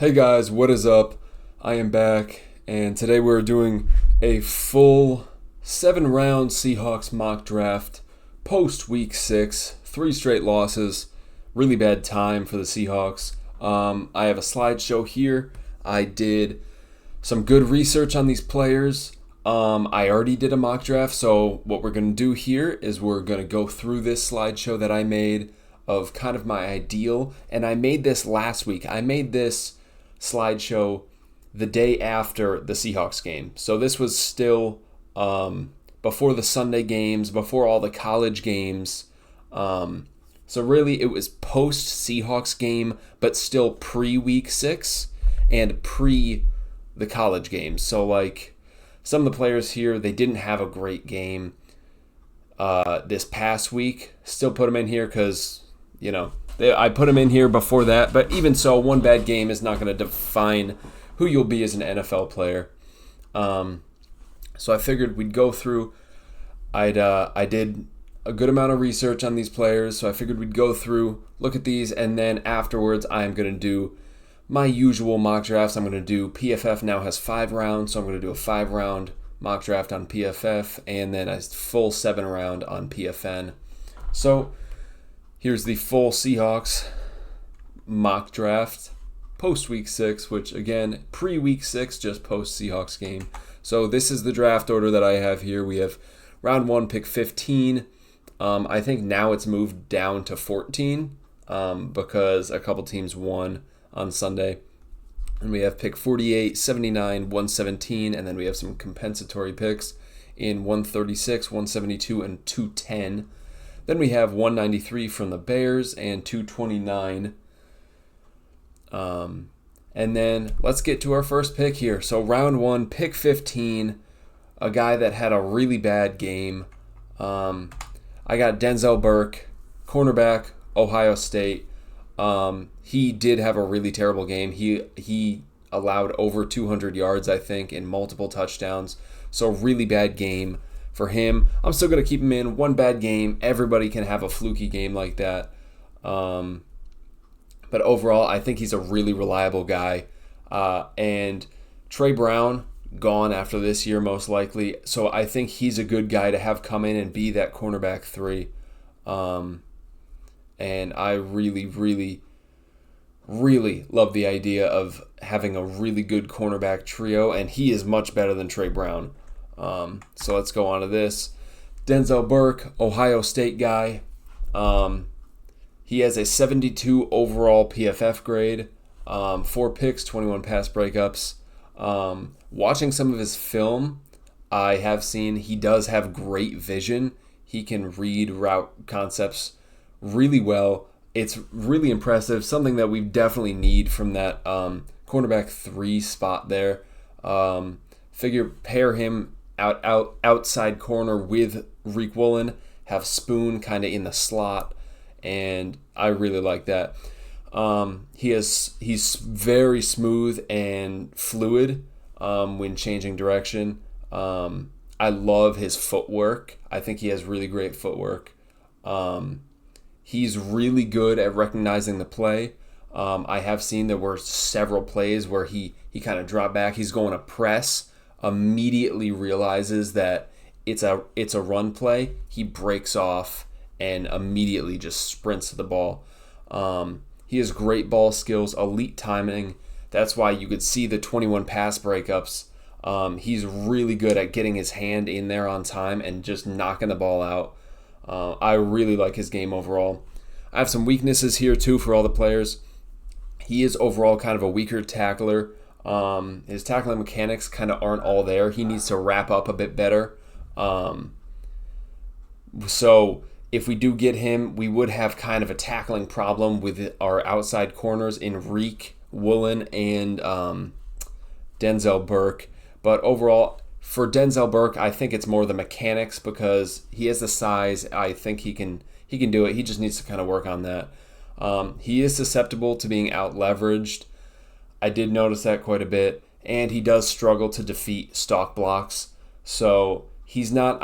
Hey guys, what is up? I am back, and today we're doing a full 7 round Seahawks mock draft post week 6. 3 straight losses. Really bad time for the Seahawks. I have a slideshow here. I did some good research on these players. I already did a mock draft, so what we're going to do here is we're going to go through this slideshow that I made of kind of my ideal, and I made this last week. I made this slideshow the day after the Seahawks game. So this was still before the Sunday games, before all the college games. So really it was post Seahawks game, but still pre-week 6 and pre the college games. So like some of the players here, they didn't have a great game this past week. Still put them in here because, I put them in here before that, but even so, one bad game is not going to define who you'll be as an NFL player. So I figured we'd go through. I did a good amount of research on these players, so I figured we'd go through, look at these, and then afterwards I'm going to do my usual mock drafts. I'm going to do PFF now has 5 rounds, so I'm going to do a 5-round mock draft on PFF, and then a full 7-round on PFN. So here's the full Seahawks mock draft post week 6, which again, pre-week 6, just post Seahawks game. So this is the draft order that I have here. We have round 1, pick 15. I think now it's moved down to 14 because a couple teams won on Sunday. And we have pick 48, 79, 117, and then we have some compensatory picks in 136, 172, and 210. Then we have 193 from the Bears and 229. And then let's get to our first pick here. So round 1, pick 15, a guy that had a really bad game. I got Denzel Burke, cornerback, Ohio State. He did have a really terrible game. He allowed over 200 yards, I think, and multiple touchdowns. So really bad game for him. I'm still going to keep him in. One bad game. Everybody can have a fluky game like that. But overall, I think he's a really reliable guy. And Trey Brown, gone after this year most likely. So I think he's a good guy to have come in and be that cornerback 3. And I really, really, really love the idea of having a really good cornerback trio, and he is much better than Trey Brown. So let's go on to this. Denzel Burke, Ohio State guy. He has a 72 overall PFF grade, 4 picks, 21 pass breakups. Watching some of his film, I have seen he does have great vision. He can read route concepts really well. It's really impressive, something that we definitely need from that cornerback 3 spot there. Pair him outside corner with Reek Woolen, have Spoon kind of in the slot, and I really like that. He's very smooth and fluid when changing direction. I love his footwork. I think he has really great footwork. He's really good at recognizing the play. I have seen there were several plays where he kind of dropped back. He's going to press, immediately realizes that it's a run play. He breaks off and immediately just sprints to the ball. He has great ball skills, elite timing. That's why you could see the 21 pass breakups. He's really good at getting his hand in there on time and just knocking the ball out. I really like his game overall. I have some weaknesses here too for all the players. He is overall kind of a weaker tackler. His tackling mechanics kind of aren't all there. He needs to wrap up a bit better. So if we do get him, we would have kind of a tackling problem with our outside corners in Reek, Woolen, and Denzel Burke. But overall, for Denzel Burke, I think it's more the mechanics because he has the size. I think he can do it. He just needs to kind of work on that. He is susceptible to being out-leveraged. I did notice that quite a bit. And he does struggle to defeat stock blocks. So he's not,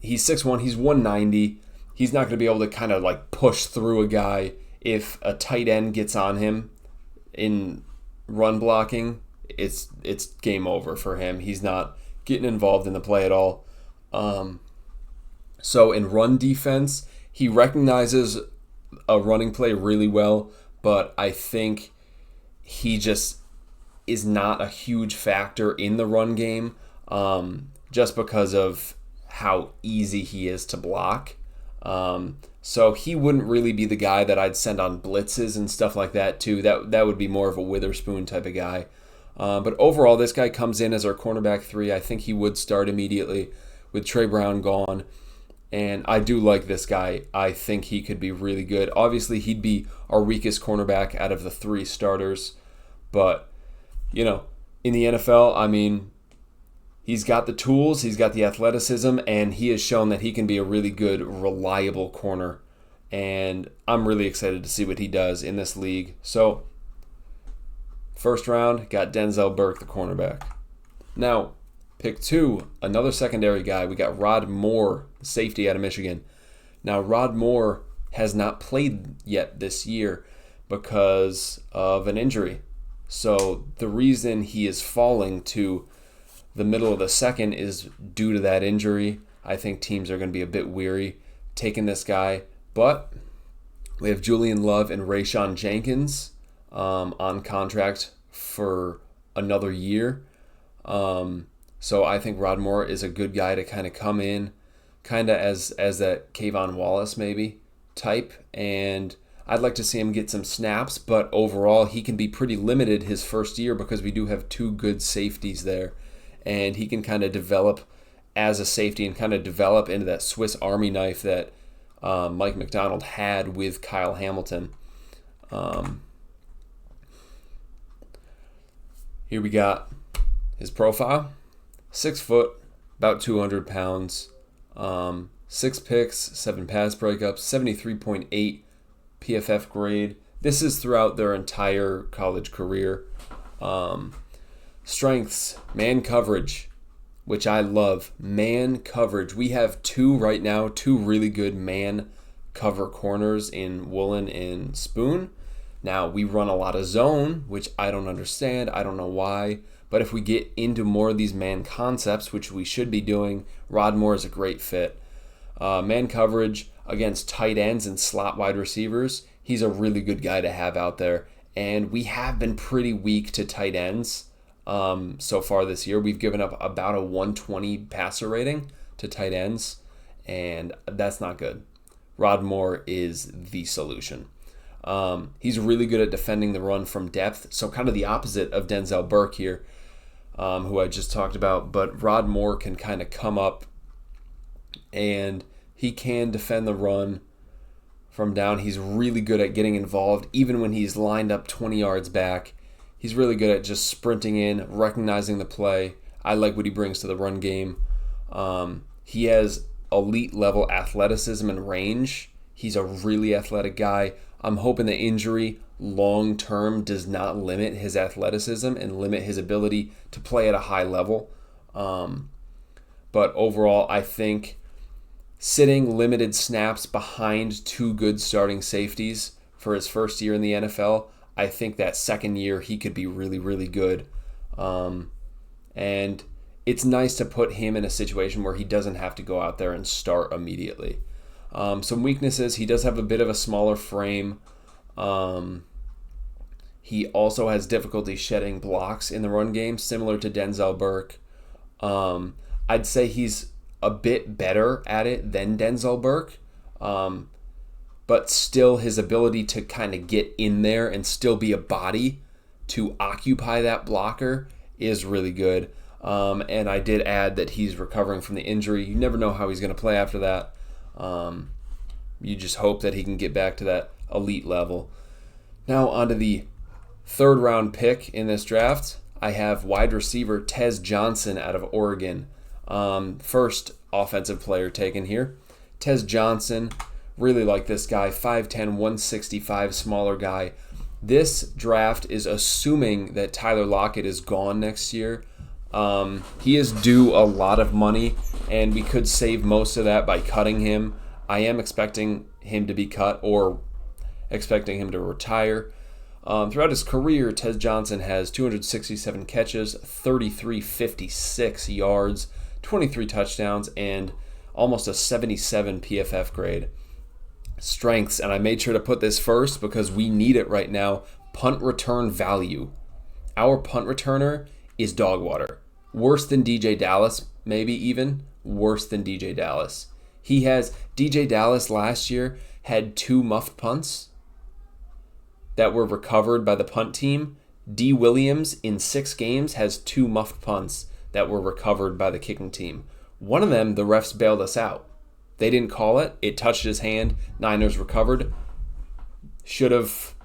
he's 6'1", he's 190. He's not going to be able to kind of like push through a guy if a tight end gets on him in run blocking, it's game over for him. He's not getting involved in the play at all. So in run defense, he recognizes a running play really well, but I think he just is not a huge factor in the run game, just because of how easy he is to block. So he wouldn't really be the guy that I'd send on blitzes and stuff like that too. That would be more of a Witherspoon type of guy. But overall, this guy comes in as our cornerback 3. I think he would start immediately with Trey Brown gone. And I do like this guy. I think he could be really good. Obviously, he'd be our weakest cornerback out of the 3 starters. But, in the NFL, I mean, he's got the tools, he's got the athleticism, and he has shown that he can be a really good, reliable corner. And I'm really excited to see what he does in this league. So, first round, got Denzel Burke, the cornerback. Now, pick 2, another secondary guy. We got Rod Moore, safety out of Michigan. Now, Rod Moore has not played yet this year because of an injury. So the reason he is falling to the middle of the second is due to that injury. I think teams are going to be a bit weary taking this guy. But we have Julian Love and Rayshawn Jenkins on contract for another year. So I think Rod Moore is a good guy to kind of come in, kind of as that Kayvon Wallace maybe type. And I'd like to see him get some snaps, but overall he can be pretty limited his first year because we do have 2 good safeties there. And he can kind of develop as a safety and kind of develop into that Swiss Army knife that Mike McDonald had with Kyle Hamilton. Here we got his profile. 6 foot, about 200 pounds, 6 picks, 7 pass breakups, 73.8 PFF grade. This is throughout their entire college career. Strengths, man coverage, which I love. Man coverage. We have 2 right now, 2 really good man cover corners in Woolen and Spoon. Now, we run a lot of zone, which I don't understand. I don't know why. But if we get into more of these man concepts, which we should be doing, Rod Moore is a great fit. Man coverage against tight ends and slot wide receivers, he's a really good guy to have out there. And we have been pretty weak to tight ends so far this year. We've given up about a 120 passer rating to tight ends, and that's not good. Rod Moore is the solution. He's really good at defending the run from depth, so kind of the opposite of Denzel Burke here, who I just talked about. But Rod Moore can kind of come up and he can defend the run from down. He's really good at getting involved, even when he's lined up 20 yards back. He's really good at just sprinting in, recognizing the play. I like what he brings to the run game. He has elite level athleticism and range. He's a really athletic guy. I'm hoping the injury long term does not limit his athleticism and limit his ability to play at a high level. But overall, I think sitting limited snaps behind 2 good starting safeties for his first year in the NFL, I think that second year he could be really, really good. And it's nice to put him in a situation where he doesn't have to go out there and start immediately. Some weaknesses, he does have a bit of a smaller frame. He also has difficulty shedding blocks in the run game, similar to Denzel Burke. I'd say he's a bit better at it than Denzel Burke, but still his ability to kind of get in there and still be a body to occupy that blocker is really good. And I did add that he's recovering from the injury. You never know how he's going to play after that. You just hope that he can get back to that elite level. Now onto the 3rd round pick in this draft. I have wide receiver Tez Johnson out of Oregon. First offensive player taken here. Tez Johnson, really like this guy, 5'10", 165, smaller guy. This draft is assuming that Tyler Lockett is gone next year. He is due a lot of money, and we could save most of that by cutting him. I am expecting him to be cut or expecting him to retire. Throughout his career, Tez Johnson has 267 catches, 3356 yards, 23 touchdowns, and almost a 77 PFF grade. Strengths, and I made sure to put this first because we need it right now, punt return value. Our punt returner is dog water. Worse than DJ Dallas, maybe even worse than DJ Dallas. DJ Dallas last year had 2 muffed punts that were recovered by the punt team. D. Williams in 6 games has 2 muffed punts that were recovered by the kicking team. One of them, the refs bailed us out. They didn't call it. It touched his hand. Niners recovered. Should have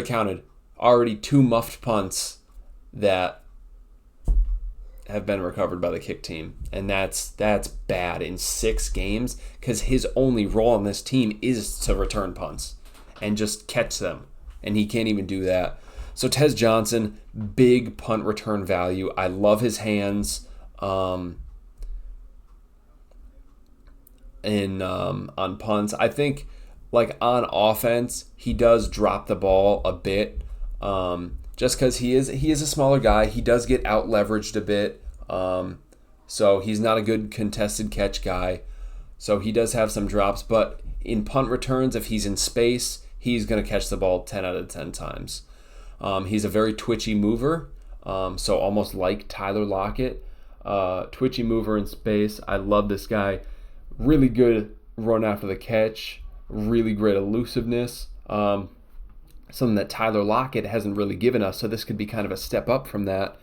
counted. Already 2 muffed punts that have been recovered by the kick team. And that's bad in 6 games because his only role on this team is to return punts and just catch them. And he can't even do that. So Tez Johnson, big punt return value. I love his hands. On punts. I think like on offense, he does drop the ball a bit. Just because he is a smaller guy. He does get out leveraged a bit. So he's not a good contested catch guy. So he does have some drops, but in punt returns, if he's in space, he's going to catch the ball 10 out of 10 times. He's a very twitchy mover. So almost like Tyler Lockett. Twitchy mover in space. I love this guy. Really good run after the catch, really great elusiveness, something that Tyler Lockett hasn't really given us, so this could be kind of a step up from that.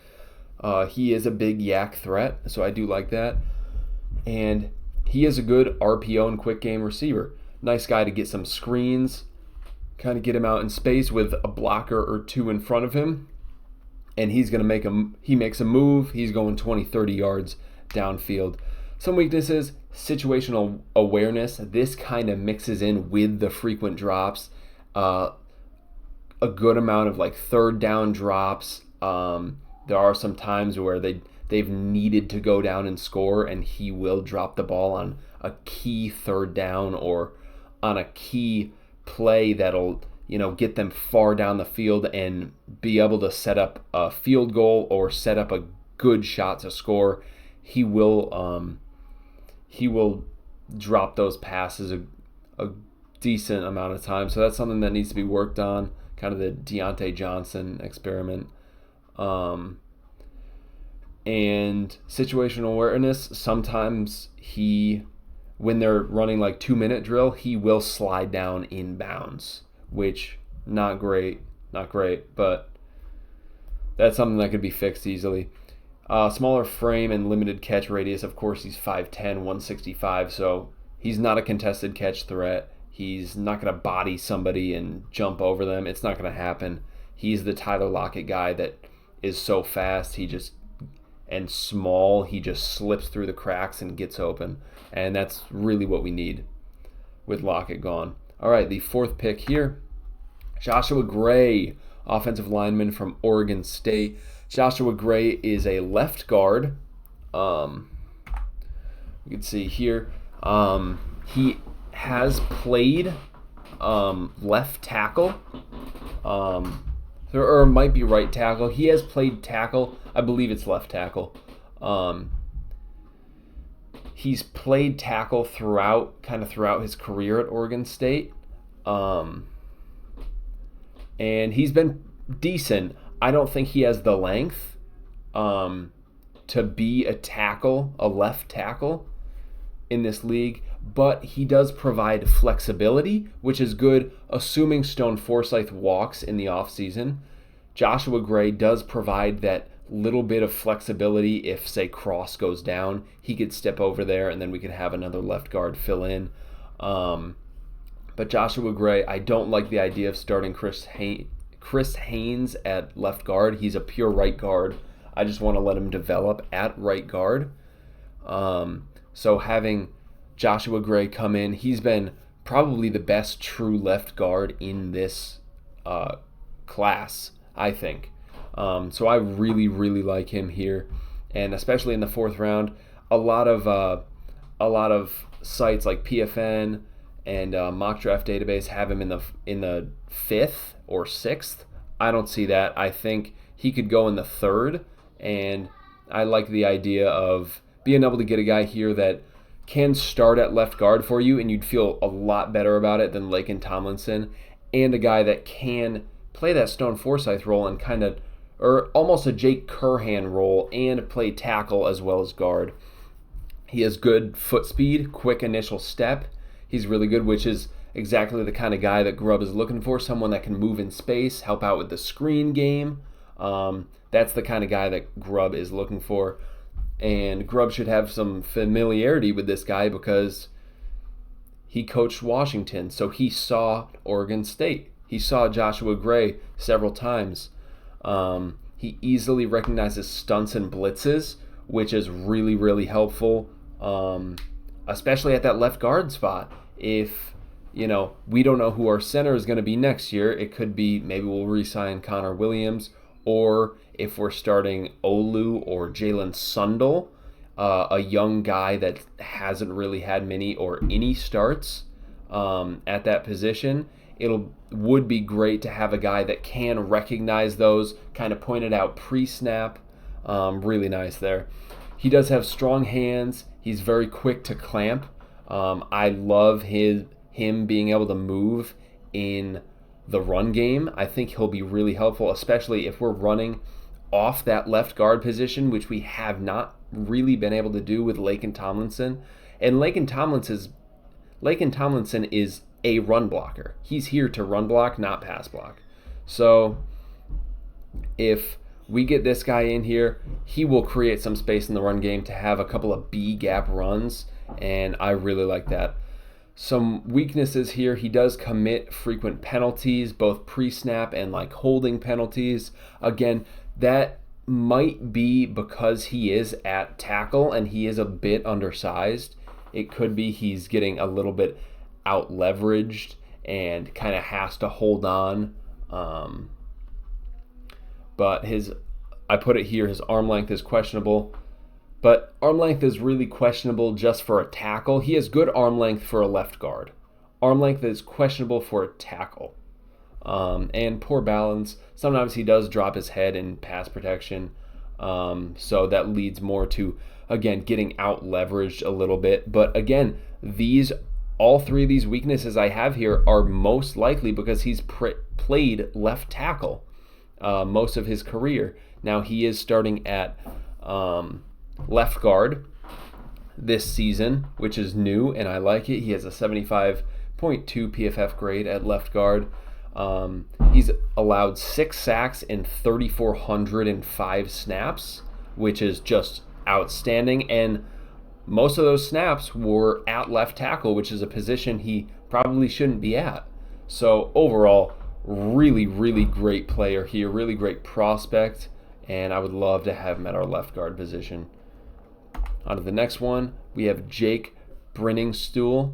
He is a big yak threat, so I do like that. And he is a good RPO and quick game receiver. Nice guy to get some screens, kind of get him out in space with a blocker or 2 in front of him, and he makes a move, he's going 20, 30 yards downfield. Some weaknesses, situational awareness. This kind of mixes in with the frequent drops. A good amount of like third down drops. There are some times where they've needed to go down and score, and he will drop the ball on a key third down or on a key play that'll get them far down the field and be able to set up a field goal or set up a good shot to score. He will drop those passes a decent amount of time. So that's something that needs to be worked on, kind of the Deontay Johnson experiment. And situational awareness, sometimes when they're running like 2-minute drill, he will slide down inbounds, which not great, but that's something that could be fixed easily. Smaller frame and limited catch radius. Of course, he's 5'10", 165, so he's not a contested catch threat. He's not going to body somebody and jump over them. It's not going to happen. He's the Tyler Lockett guy that is so fast and small, he just slips through the cracks and gets open. And that's really what we need with Lockett gone. All right, the 4th pick here, Joshua Gray, offensive lineman from Oregon State. Joshua Gray is a left guard. You can see here. He has played left tackle. Or it might be right tackle. He has played tackle. I believe it's left tackle. He's played tackle throughout his career at Oregon State. And he's been decent. I don't think he has the length to be a left tackle in this league, but he does provide flexibility, which is good, assuming Stone Forsythe walks in the offseason. Joshua Gray does provide that little bit of flexibility. If, say, Cross goes down, he could step over there, and then we could have another left guard fill in. But Joshua Gray, I don't like the idea of starting Chris Haynes at left guard. He's a pure right guard. I just want to let him develop at right guard. So having Joshua Gray come in, he's been probably the best true left guard in this class, I think. So I really, really like him here, and especially in the 4th round, a lot of sites like PFN and mock draft database have him in the 5th or 6th. I don't see that. I think he could go in the 3rd, and I like the idea of being able to get a guy here that can start at left guard for you, and you'd feel a lot better about it than Laken Tomlinson, and a guy that can play that Stone Forsythe role and or almost a Jake Curhan role and play tackle as well as guard. He has good foot speed, quick initial step. He's really good, which is exactly the kind of guy that Grubb is looking for, someone that can move in space, help out with the screen game. That's the kind of guy that Grubb is looking for. And Grubb should have some familiarity with this guy because he coached Washington, so he saw Oregon State. He saw Joshua Gray several times. He easily recognizes stunts and blitzes, which is really, really helpful, especially at that left guard spot. If, we don't know who our center is going to be next year, it could be maybe we'll re-sign Connor Williams, or if we're starting Olu or Jalen Sundle, a young guy that hasn't really had many or any starts at that position, would be great to have a guy that can recognize those, kind of pointed out pre-snap. Really nice there. He does have strong hands. He's very quick to clamp. I love him being able to move in the run game. I think he'll be really helpful, especially if we're running off that left guard position, which we have not really been able to do with Laken Tomlinson. And Laken Tomlinson is a run blocker. He's here to run block, not pass block. So if we get this guy in here, he will create some space in the run game to have a couple of B gap runs, and I really like that. Some weaknesses here: he does commit frequent penalties, both pre-snap and like holding penalties. Again, that might be because he is at tackle and he is a bit undersized. It could be he's getting a little bit out leveraged and kind of has to hold on. But I put it here, his arm length is questionable. But arm length is really questionable just for a tackle. He has good arm length for a left guard. Arm length is questionable for a tackle. And poor balance. Sometimes he does drop his head in pass protection. So that leads more to, again, getting out leveraged a little bit. But again, all three of these weaknesses I have here are most likely because he's played left tackle most of his career. Now he is starting at left guard this season, which is new, and I like it. He has a 75.2 PFF grade at left guard. He's allowed 6 sacks in 3,405 snaps, which is just outstanding. And most of those snaps were at left tackle, which is a position he probably shouldn't be at. So overall, really, really great player here, really great prospect, and I would love to have him at our left guard position. On to the next one, we have Jake Brenningstool,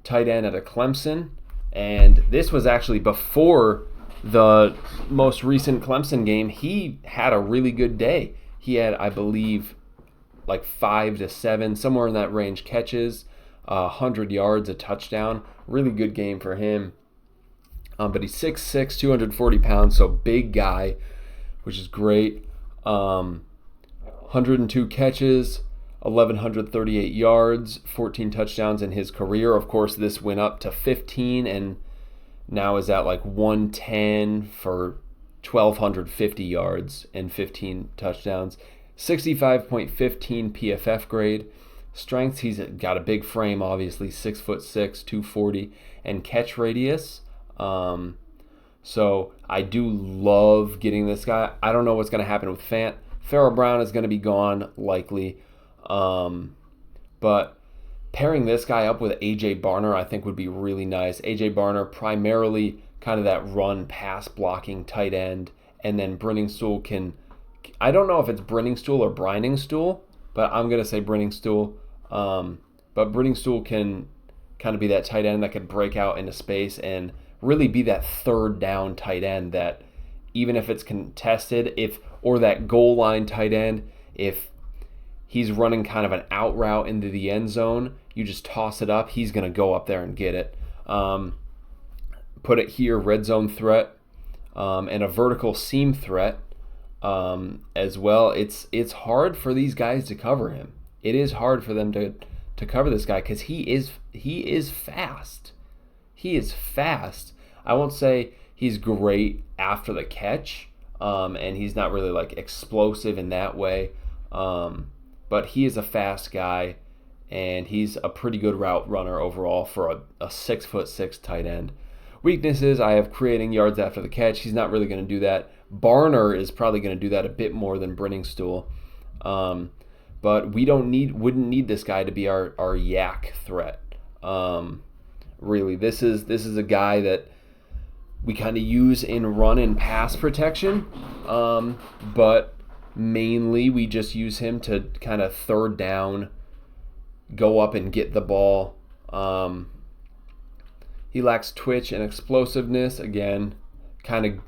tight end at Clemson. And this was actually before the most recent Clemson game. He had a really good day. He had, I believe, like 5 to 7, somewhere in that range, catches, 100 yards, a touchdown. Really good game for him. But he's 6'6", 240 pounds, so big guy, which is great. 102 catches, 1,138 yards, 14 touchdowns in his career. Of course, this went up to 15 and now is at like 110 for 1,250 yards and 15 touchdowns. 65.15 PFF grade. Strength, he's got a big frame, obviously, 6'6", 240, and catch radius. So I do love getting this guy. I don't know what's going to happen with Fant. Farrell Brown is going to be gone, likely. But pairing this guy up with A.J. Barner, I think would be really nice. A.J. Barner, primarily kind of that run pass blocking tight end. And then Brenningstool can, I don't know if it's Brenningstool or Briningstool, but I'm going to say Brenningstool. But Brenningstool can kind of be that tight end that could break out into space and really be that third down tight end that even if it's contested, or that goal line tight end, if he's running kind of an out route into the end zone, you just toss it up, he's going to go up there and get it. Put it here, red zone threat, and a vertical seam threat as well. It's hard for these guys to cover him. It is hard for them to cover this guy because he is fast. He is fast. I won't say he's great after the catch, and he's not really like explosive in that way. But he is a fast guy, and he's a pretty good route runner overall for a 6'6" tight end. Weaknesses, I have creating yards after the catch. He's not really going to do that. Barner is probably going to do that a bit more than Brenningstool. But we wouldn't need this guy to be our yak threat. Really, this is a guy that we kind of use in run and pass protection, but mainly we just use him to kind of third down, go up and get the ball. He lacks twitch and explosiveness. Again, kind of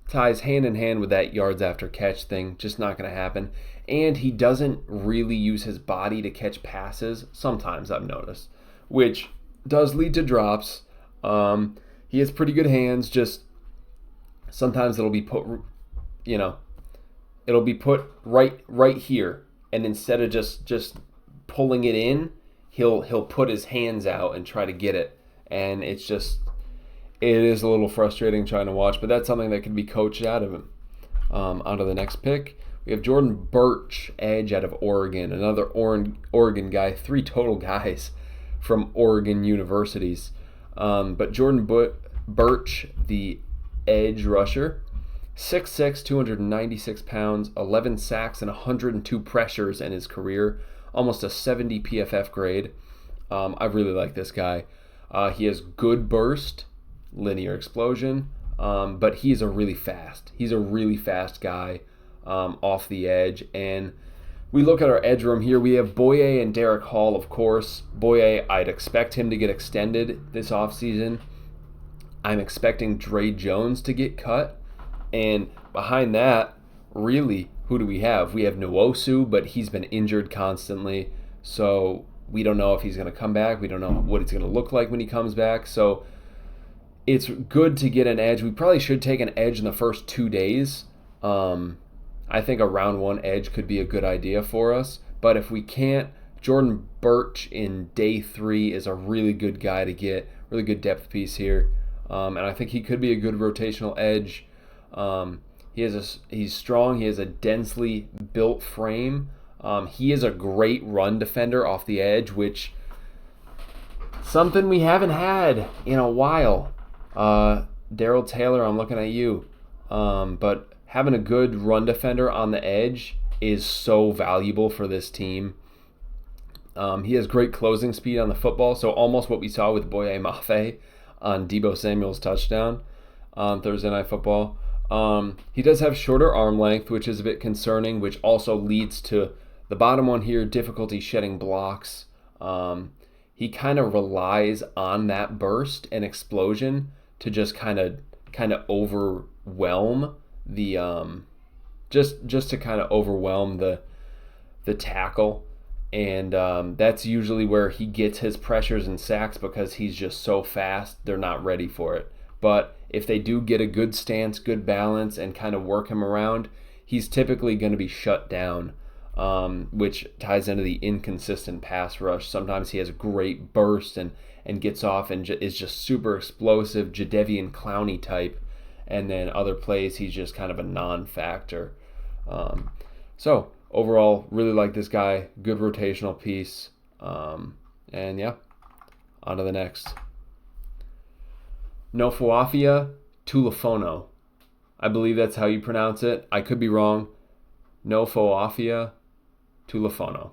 ties hand in hand with that yards after catch thing. Just not going to happen. And he doesn't really use his body to catch passes. Sometimes I've noticed, which does lead to drops. He has pretty good hands. Just sometimes it'll be put, it'll be put right here, and instead of just pulling it in, he'll put his hands out and try to get it. And it is a little frustrating trying to watch, but that's something that can be coached out of him. On to the next pick. We have Jordan Birch, edge out of Oregon, another Oregon guy, 3 total guys from Oregon universities. But Jordan Birch, the edge rusher, 6'6", 296 pounds, 11 sacks and 102 pressures in his career, almost a 70 PFF grade. I really like this guy. He has good burst, linear explosion, but he's a really fast guy off the edge. And we look at our edge room here. We have Boye and Derek Hall, of course. Boye, I'd expect him to get extended this offseason. I'm expecting Dre Jones to get cut. And behind that, really, who do we have? We have Nwosu, but he's been injured constantly. So we don't know if he's going to come back. We don't know what it's going to look like when he comes back. So it's good to get an edge. We probably should take an edge in the first 2 days. I think a round 1 edge could be a good idea for us. But if we can't, Jordan Birch in day 3 is a really good guy to get. Really good depth piece here. And I think he could be a good rotational edge. He's strong. He has a densely built frame. He is a great run defender off the edge, which something we haven't had in a while. Daryl Taylor, I'm looking at you. But having a good run defender on the edge is so valuable for this team. He has great closing speed on the football, so almost what we saw with Boye Mafe on Deebo Samuel's touchdown on Thursday Night Football. He does have shorter arm length, which is a bit concerning, which also leads to the bottom one here, difficulty shedding blocks. He kind of relies on that burst and explosion to just kind of overwhelm the just to kind of overwhelm the tackle. And that's usually where he gets his pressures and sacks because he's just so fast, they're not ready for it. But if they do get a good stance, good balance, and kind of work him around, he's typically going to be shut down, which ties into the inconsistent pass rush. Sometimes he has great burst and gets off and is just super explosive, Jadeveon Clowney type, and then other plays he's just kind of a non-factor. So overall, really like this guy. Good rotational piece. And yeah, on to the next. Nofuafia Tulifono. I believe that's how you pronounce it. I could be wrong. Nofuafia Tulifono.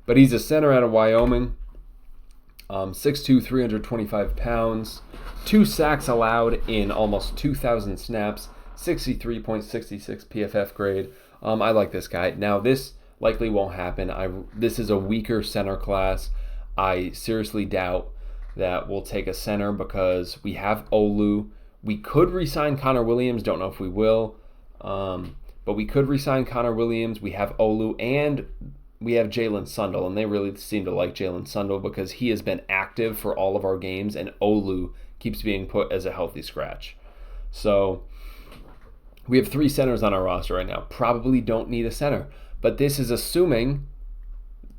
But he's a center out of Wyoming. 6'2", 325 pounds. 2 sacks allowed in almost 2,000 snaps. 63.66 PFF grade. I like this guy. Now, this likely won't happen. This is a weaker center class. I seriously doubt that we'll take a center because we have Olu. We could re-sign Connor Williams. Don't know if we will. But we could re-sign Connor Williams. We have Olu. And we have Jalen Sundle, and they really seem to like Jalen Sundle because he has been active for all of our games, and Olu keeps being put as a healthy scratch. So we have 3 centers on our roster right now. Probably don't need a center, but this is assuming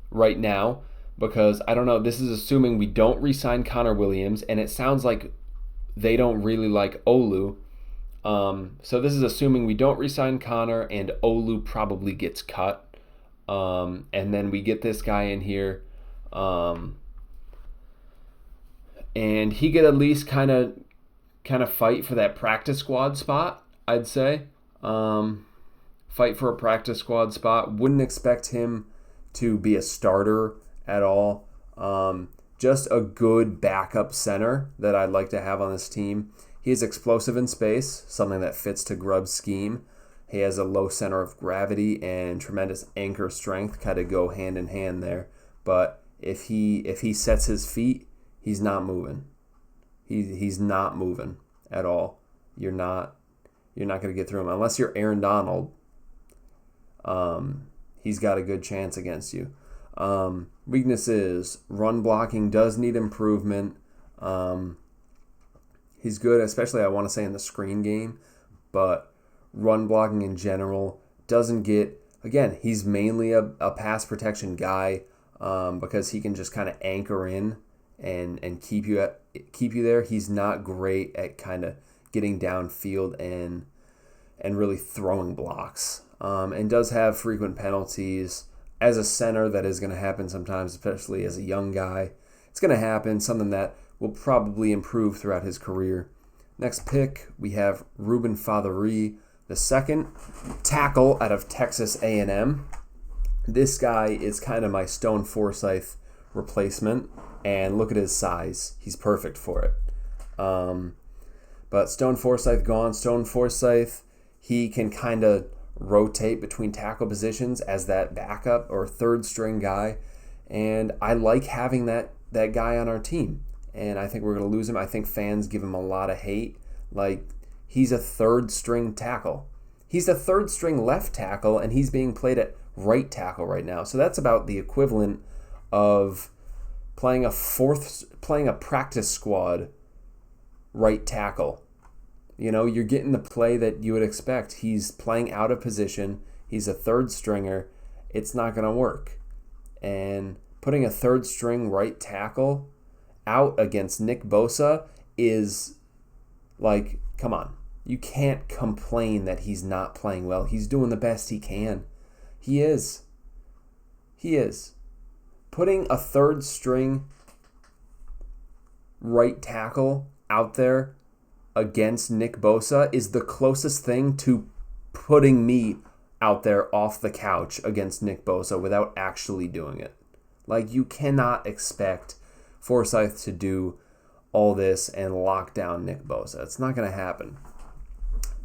right now, because I don't know, this is assuming we don't re-sign Connor Williams, and it sounds like they don't really like Olu. So this is assuming we don't re-sign Connor and Olu probably gets cut. And then we get this guy in here. And he could at least kind of fight for that practice squad spot, I'd say. Fight for a practice squad spot. Wouldn't expect him to be a starter at all. Just a good backup center that I'd like to have on this team. He is explosive in space, something that fits to Grubb's scheme. He has a low center of gravity and tremendous anchor strength, kind of go hand in hand there. But if he sets his feet, he's not moving. He's not moving at all. You're not going to get through him unless you're Aaron Donald. He's got a good chance against you. Weaknesses: run blocking does need improvement. He's good, especially I want to say in the screen game, but run blocking in general doesn't get. Again, he's mainly a pass protection guy because he can just kind of anchor in and keep you there. He's not great at kind of getting downfield and really throwing blocks. And does have frequent penalties. As a center, that is going to happen sometimes, especially as a young guy. It's going to happen, something that will probably improve throughout his career. Next pick, we have Ruben Fatheree, the second tackle out of Texas A&M. This guy is kind of my Stone Forsythe replacement, and look at his size. He's perfect for it. But Stone Forsythe gone. Stone Forsythe, he can kind of rotate between tackle positions as that backup or third string guy, and I like having that guy on our team, and I think we're going to lose him. I think fans give him a lot of hate. Like, he's a third string tackle. He's a third string left tackle, and he's being played at right tackle right now. So that's about the equivalent of playing a practice squad right tackle. You know, you're getting the play that you would expect. He's playing out of position. He's a third stringer. It's not going to work. And putting a third string right tackle out against Nick Bosa is like, come on. You can't complain that he's not playing well. He's doing the best he can. He is. Putting a third string right tackle out there against Nick Bosa is the closest thing to putting me out there off the couch against Nick Bosa without actually doing it. Like, you cannot expect Forsythe to do all this and lock down Nick Bosa. It's not going to happen.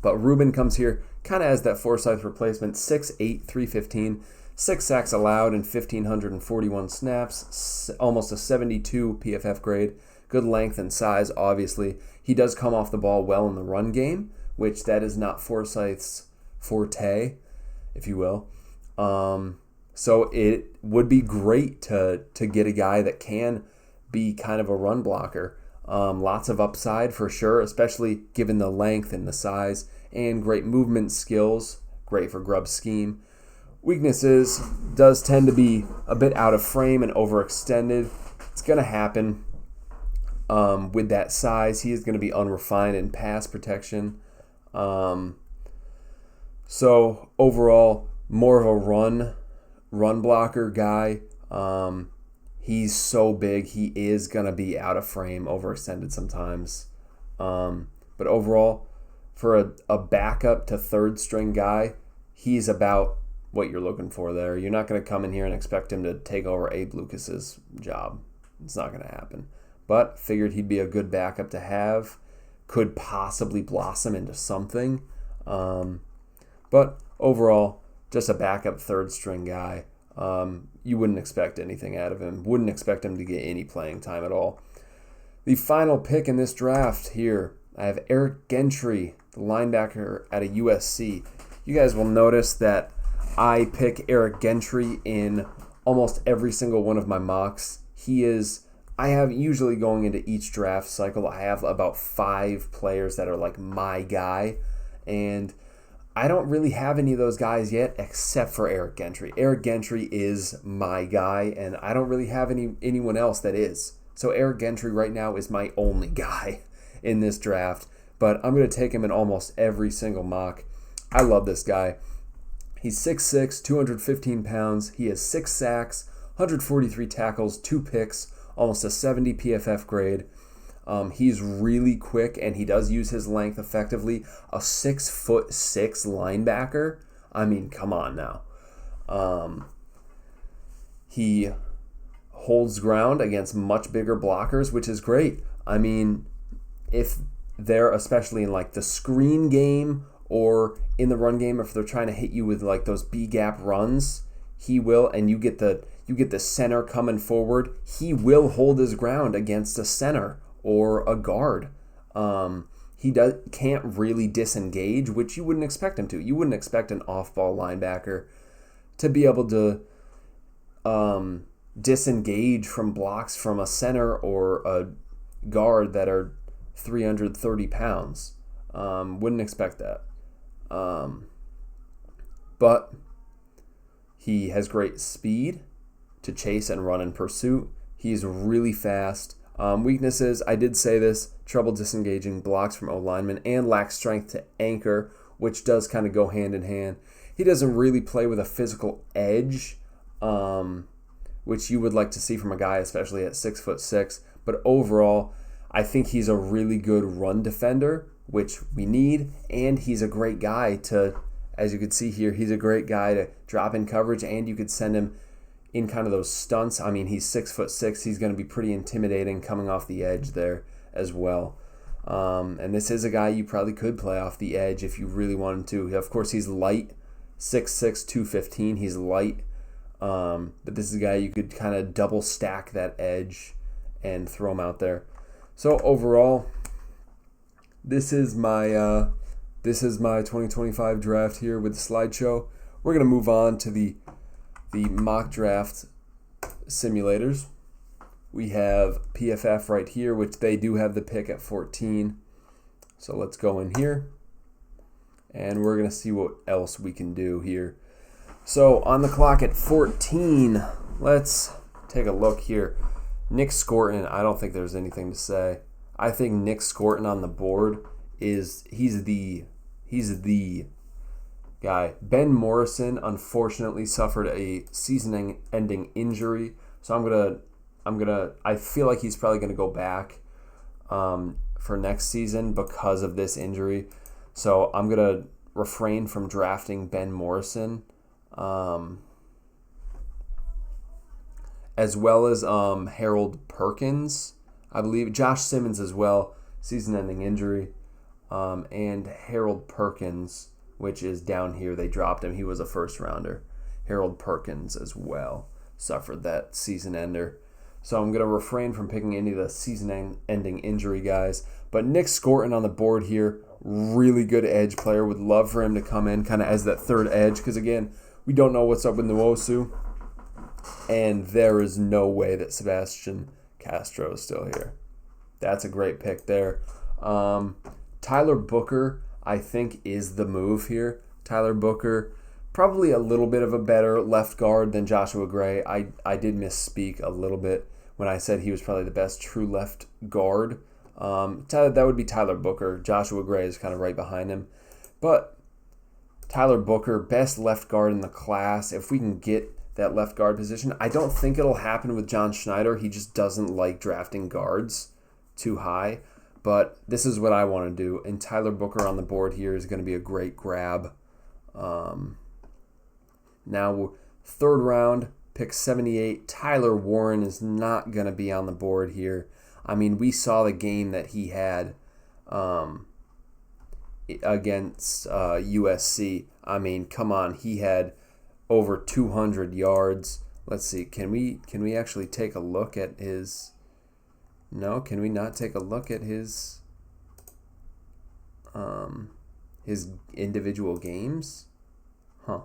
But Ruben comes here kind of as that Forsythe replacement, 6'8", 315, 6 sacks allowed in 1,541 snaps, almost a 72 PFF grade. Good length and size, obviously. He does come off the ball well in the run game, which that is not Forsythe's forte, if you will. So it would be great to get a guy that can be kind of a run blocker. Lots of upside for sure, especially given the length and the size, and great movement skills, great for Grubb's scheme. Weaknesses, does tend to be a bit out of frame and overextended. It's going to happen. With that size, he is going to be unrefined in pass protection. So overall, more of a run blocker guy. He's so big, he is going to be out of frame, overextended sometimes. But overall, for a backup to third string guy, he's about what you're looking for there. You're not going to come in here and expect him to take over Abe Lucas's job. It's not going to happen. But figured he'd be a good backup to have. Could possibly blossom into something. But overall, just a backup third string guy. You wouldn't expect anything out of him. Wouldn't expect him to get any playing time at all. The final pick in this draft here, I have Eric Gentry, the linebacker out of USC. You guys will notice that I pick Eric Gentry in almost every single one of my mocks. I have usually going into each draft cycle, I have about 5 players that are like my guy. And I don't really have any of those guys yet except for Eric Gentry. Eric Gentry is my guy, and I don't really have anyone else that is. So Eric Gentry right now is my only guy in this draft, but I'm going to take him in almost every single mock. I love this guy. He's 6'6", 215 pounds. He has 6 sacks, 143 tackles, 2 picks, almost a 70 PFF grade. He's really quick, and he does use his length effectively. A 6'6" linebacker. I mean, come on now. He holds ground against much bigger blockers, which is great. I mean, if they're especially in like the screen game or in the run game, if they're trying to hit you with like those B-gap runs, he will, and you get the center coming forward, he will hold his ground against a center or a guard. He can't really disengage, which you wouldn't expect him to. You wouldn't expect an off-ball linebacker to be able to disengage from blocks from a center or a guard that are 330 pounds. Wouldn't expect that. But he has great speed to chase and run in pursuit. He's really fast. Weaknesses, I did say this, trouble disengaging blocks from O-linemen and lacks strength to anchor, which does kind of go hand in hand. He doesn't really play with a physical edge, which you would like to see from a guy, especially at 6'6". But overall, I think he's a really good run defender, which we need, and he's a great guy to, as you can see here, he's a great guy to drop in coverage, and you could send him in kind of those stunts. I mean, he's 6'6". He's going to be pretty intimidating coming off the edge there as well. And this is a guy you probably could play off the edge if you really wanted to. Of course, he's light, 6'6", 215. He's light. But this is a guy you could kind of double stack that edge and throw him out there. So overall, this is my 2025 draft here with the slideshow. We're going to move on to the mock draft simulators. We have PFF right here, which they do have the pick at 14. So let's go in here, and we're going to see what else we can do here. So on the clock at 14, let's take a look here. Nick Scorton, I don't think there's anything to say. I think Nick Scorton on the board he's the guy. Ben Morrison unfortunately suffered a season-ending injury, so I feel like he's probably gonna go back for next season because of this injury. So I'm gonna refrain from drafting Ben Morrison, as well as Harold Perkins, I believe. Josh Simmons as well, season-ending injury, and Harold Perkins, which is down here. They dropped him. He was a first-rounder. Harold Perkins as well suffered that season-ender. So I'm going to refrain from picking any of the season-ending injury guys. But Nick Scorton on the board here, really good edge player. Would love for him to come in kind of as that third edge because, again, we don't know what's up with Nwosu. And there is no way that Sebastian Castro is still here. That's a great pick there. Tyler Booker, I think, is the move here. Tyler Booker, probably a little bit of a better left guard than Joshua Gray. I did misspeak a little bit when I said he was probably the best true left guard. That would be Tyler Booker. Joshua Gray is kind of right behind him. But Tyler Booker, best left guard in the class. If we can get that left guard position, I don't think it'll happen with John Schneider. He just doesn't like drafting guards too high. But this is what I want to do. And Tyler Booker on the board here is going to be a great grab. Now, third round, pick 78. Tyler Warren is not going to be on the board here. I mean, we saw the game that he had against USC. I mean, come on. He had over 200 yards. Let's see. Can we actually take a look at his... No, can we not take a look at his individual games? Huh.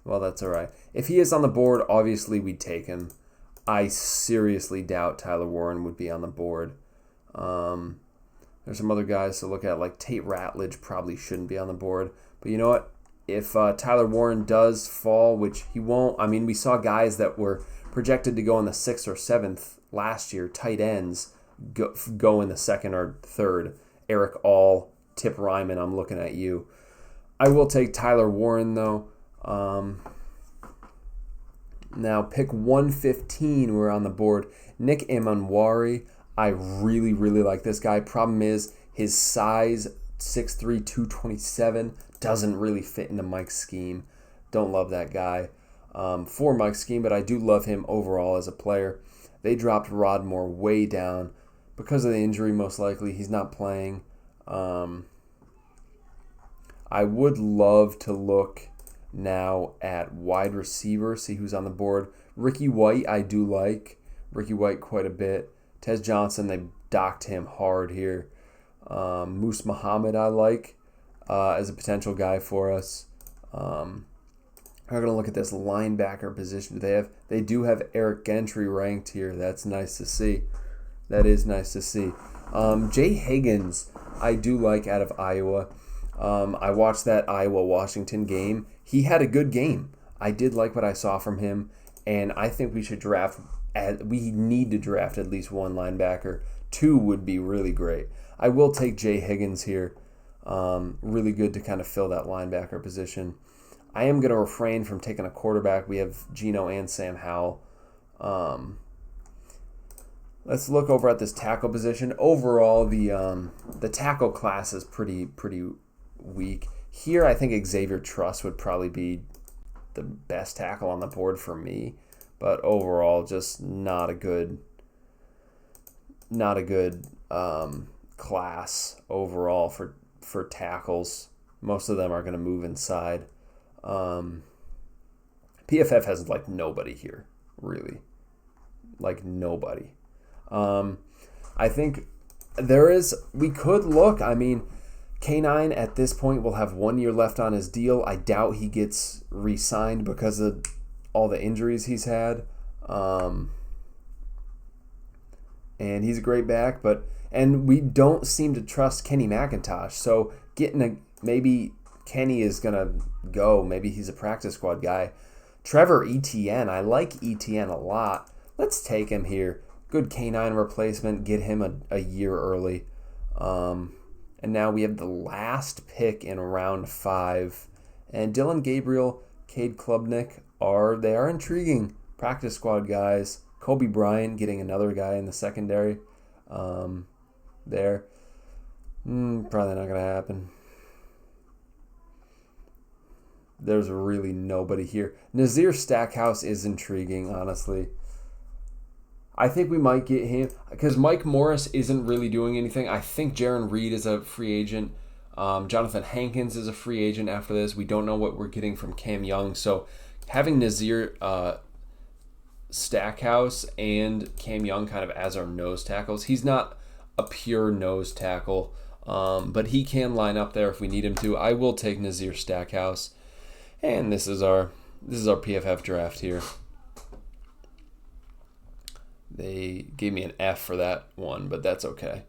Well, that's all right. If he is on the board, obviously we'd take him. I seriously doubt Tyler Warren would be on the board. There's some other guys to look at, like Tate Ratledge probably shouldn't be on the board. But you know what? If Tyler Warren does fall, which he won't, I mean, we saw guys that were projected to go in the 6th or 7th last year, tight ends, go in the 2nd or 3rd. Eric All, Tip Ryman, I'm looking at you. I will take Tyler Warren, though. Now, pick 115, we're on the board. Nick Imanwari. I really, really like this guy. Problem is, his size, 6'3", 227, doesn't really fit into Mike's scheme. Don't love that guy for Mike's scheme, but I do love him overall as a player. They dropped Rodmore way down because of the injury, most likely. He's not playing. I would love to look now at wide receiver, see who's on the board. Ricky White, I do like. Ricky White quite a bit. Tez Johnson, they docked him hard here. Moose Muhammad, I like as a potential guy for us. I'm going to look at this linebacker position. They do have Eric Gentry ranked here. That's nice to see. That is nice to see. Jay Higgins, I do like out of Iowa. I watched that Iowa-Washington game. He had a good game. I did like what I saw from him, and I think we should draft. We need to draft at least one linebacker. 2 would be really great. I will take Jay Higgins here. Really good to kind of fill that linebacker position. I am going to refrain from taking a quarterback. We have Geno and Sam Howell. Let's look over at this tackle position. Overall, the tackle class is pretty weak. Here, I think Xavier Truss would probably be the best tackle on the board for me. But overall, just not a good class overall for tackles. Most of them are going to move inside. PFF has like nobody here, really. Like nobody. I think we could look, I mean, K9 at this point will have 1 year left on his deal. I doubt he gets re-signed because of all the injuries he's had. And he's a great back, and we don't seem to trust Kenny McIntosh. So maybe Kenny is going to go. Maybe he's a practice squad guy. Trevor Etienne, I like Etienne a lot. Let's take him here. Good K9 replacement. Get him a year early. And now we have the last pick in round 5. And Dylan Gabriel, Cade Klubnik they are intriguing. Practice squad guys. Kobe Bryant getting another guy in the secondary. There. Probably not going to happen. There's really nobody here. Nazir Stackhouse is intriguing, honestly. I think we might get him because Mike Morris isn't really doing anything. I think Jaron Reed is a free agent. Jonathan Hankins is a free agent after this. We don't know what we're getting from Cam Young. So having Nazir Stackhouse and Cam Young kind of as our nose tackles. He's not a pure nose tackle, but he can line up there if we need him to. I will take Nazir Stackhouse. And this is our PFF draft here. They gave me an F for that one, but that's okay.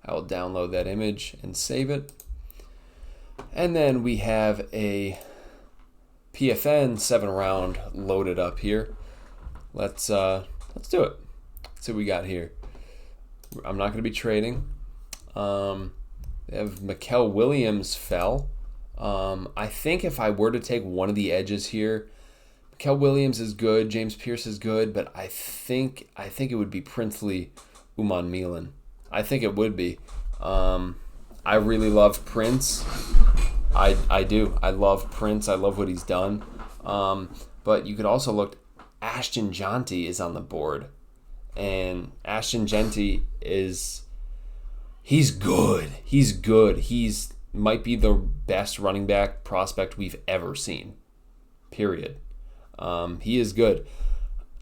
I will download that image and save it. And then we have a PFN 7-round loaded up here. Let's do it. Let's see what we got here. I'm not going to be trading. They have Mikael Williams fell. I think if I were to take one of the edges here, Mikael Williams is good, James Pierce is good, but I think it would be Princely Uman Milan. I think it would be. I really love Prince. I do. I love Prince. I love what he's done. But you could also look. Ashton Jeanty is on the board, and Ashton Jeanty he's good. He's good. He's might be the best running back prospect we've ever seen. Period. He is good.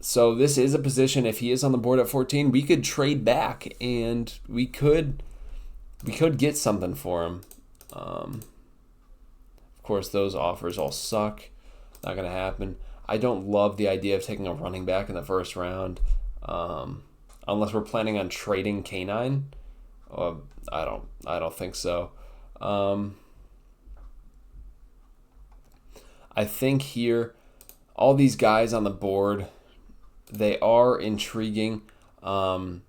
So this is a position, if he is on the board at 14, we could trade back and we could get something for him. Of course, those offers all suck. Not going to happen. I don't love the idea of taking a running back in the first round, unless we're planning on trading K9. I don't think so. I think here, all these guys on the board, they are intriguing. I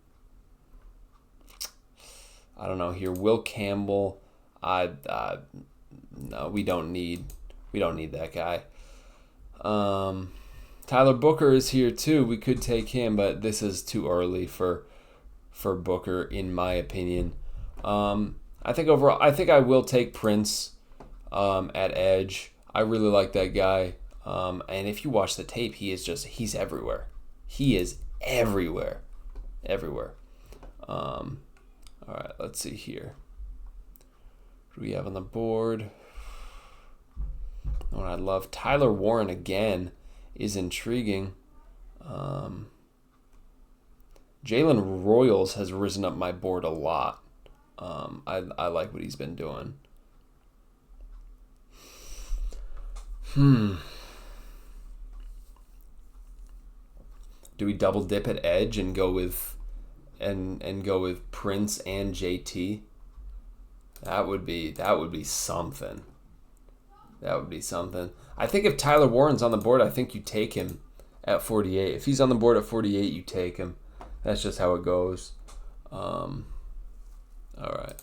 don't know here. Will Campbell, no, we don't need that guy. Tyler Booker is here too. We could take him, but this is too early for Booker, in my opinion. I think overall, I will take Prince at edge. I really like that guy. And if you watch the tape, he's everywhere. He is everywhere. Everywhere. All right, let's see here. Who do we have on the board? What I love, Tyler Warren again is intriguing. Jalen Royals has risen up my board a lot. I like what he's been doing. Do we double dip at edge and go with Prince and JT? That would be something. That would be something. I think if Tyler Warren's on the board, I think you take him at 48. If he's on the board at 48, you take him. That's just how it goes. All right.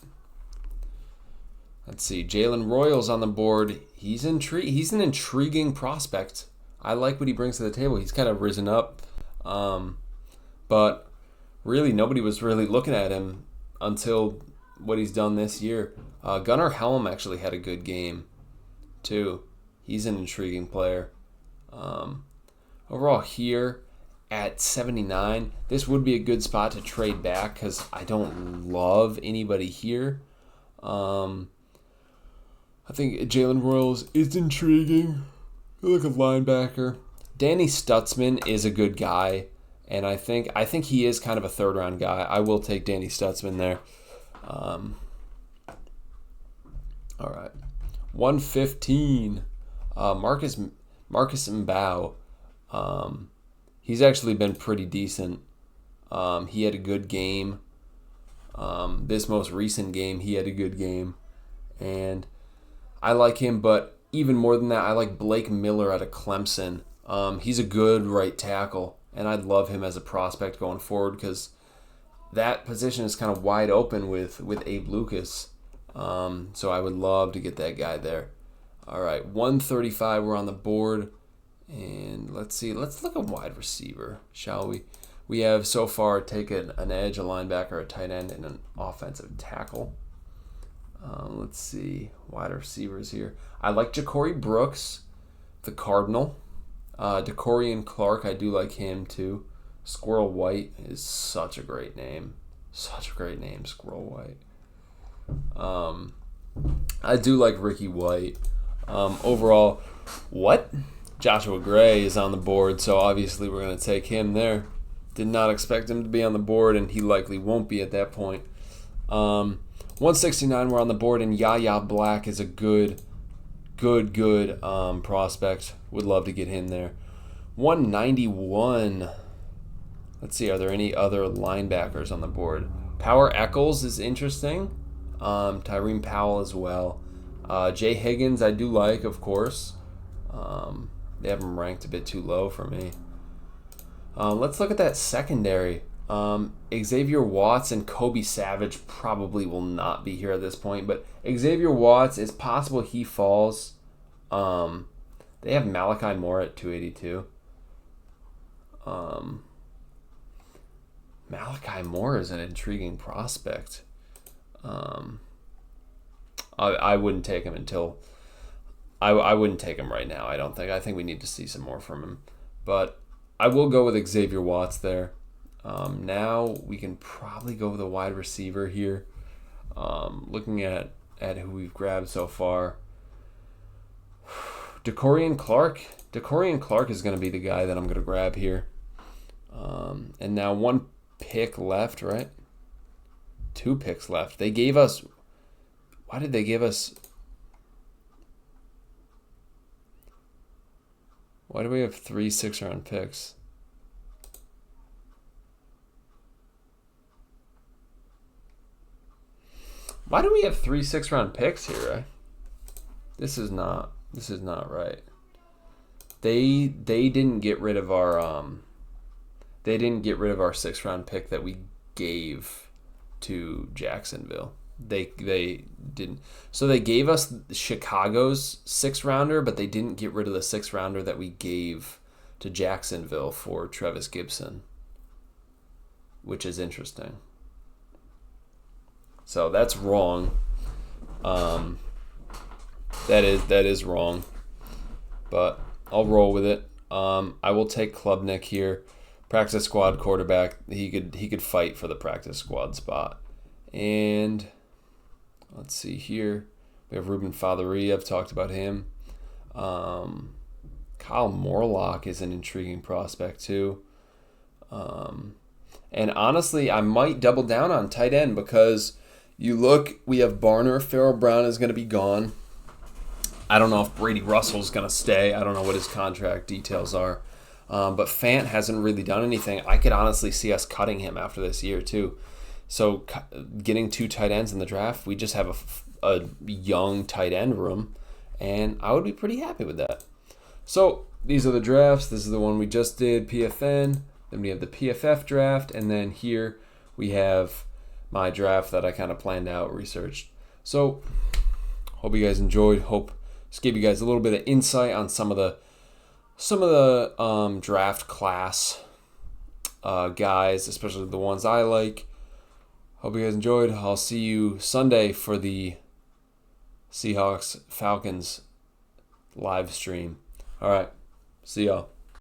Let's see. Jalen Royals on the board. He's an intriguing prospect. I like what he brings to the table. He's kind of risen up. But really, nobody was really looking at him until what he's done this year. Gunnar Helm actually had a good game, too. He's an intriguing player. Overall here at 79, this would be a good spot to trade back because I don't love anybody here. I think Jalen Royals is intriguing. Look at linebacker. Danny Stutzman is a good guy, and I think he is kind of a third-round guy. I will take Danny Stutzman there. All right. 115. Marcus Mbao. He's actually been pretty decent. He had a good game. This most recent game, he had a good game. And I like him, but even more than that, I like Blake Miller out of Clemson. He's a good right tackle, and I'd love him as a prospect going forward because that position is kind of wide open with Abe Lucas. So I would love to get that guy there. All right, 135, we're on the board. And let's see. Let's look at wide receiver, shall we? We have so far taken an edge, a linebacker, a tight end, and an offensive tackle. Let's see. Wide receivers here. I like Ja'Cory Brooks, the Cardinal. DeCorian Clark, I do like him too. Squirrel White is such a great name. Such a great name, Squirrel White. I do like Ricky White. Overall, what? Joshua Gray is on the board, so obviously we're going to take him there. Did not expect him to be on the board, and he likely won't be at that point. 169, we're on the board, and Yaya Black is a good prospect. Would love to get him there. 191. Let's see, are there any other linebackers on the board? Power Eccles is interesting. Tyreen Powell as well. Jay Higgins I do like, of course. They have him ranked a bit too low for me. Let's look at that secondary. Xavier Watts and Kobe Savage probably will not be here at this point, but Xavier Watts, it's possible he falls. They have Malachi Moore at 282. Malachi Moore is an intriguing prospect. I wouldn't take him until... I wouldn't take him right now, I don't think. I think we need to see some more from him. But I will go with Xavier Watts there. Now we can probably go with a wide receiver here. Looking at who we've grabbed so far. DeCorian Clark. DeCorian Clark is going to be the guy that I'm going to grab here. And now one pick left, right? 2 picks left. They gave us... Why did they give us... Why do we have 3 6-round picks? Why do we have 3 6-round picks here, right? This is not right. They didn't get rid of our 6th-round pick that we gave to Jacksonville. They didn't. So they gave us Chicago's 6th-rounder, but they didn't get rid of the 6th-rounder that we gave to Jacksonville for Trevis Gibson, which is interesting. So that's wrong. That is wrong, but I'll roll with it. I will take Klubnik here, practice squad quarterback. He could fight for the practice squad spot. And let's see here. We have Ruben Fatheri. I've talked about him. Kyle Morlock is an intriguing prospect too. And honestly, I might double down on tight end because you look, we have Barner. Farrell Brown is going to be gone. I don't know if Brady Russell's going to stay. I don't know what his contract details are. But Fant hasn't really done anything. I could honestly see us cutting him after this year too. So getting 2 tight ends in the draft, we just have a young tight end room, and I would be pretty happy with that. So these are the drafts. This is the one we just did, PFN. Then we have the PFF draft, and then here we have my draft that I kind of planned out, researched. So hope you guys enjoyed. Hope this gave you guys a little bit of insight on some of the draft class guys, especially the ones I like. Hope you guys enjoyed. I'll see you Sunday for the Seahawks Falcons live stream. All right. See y'all.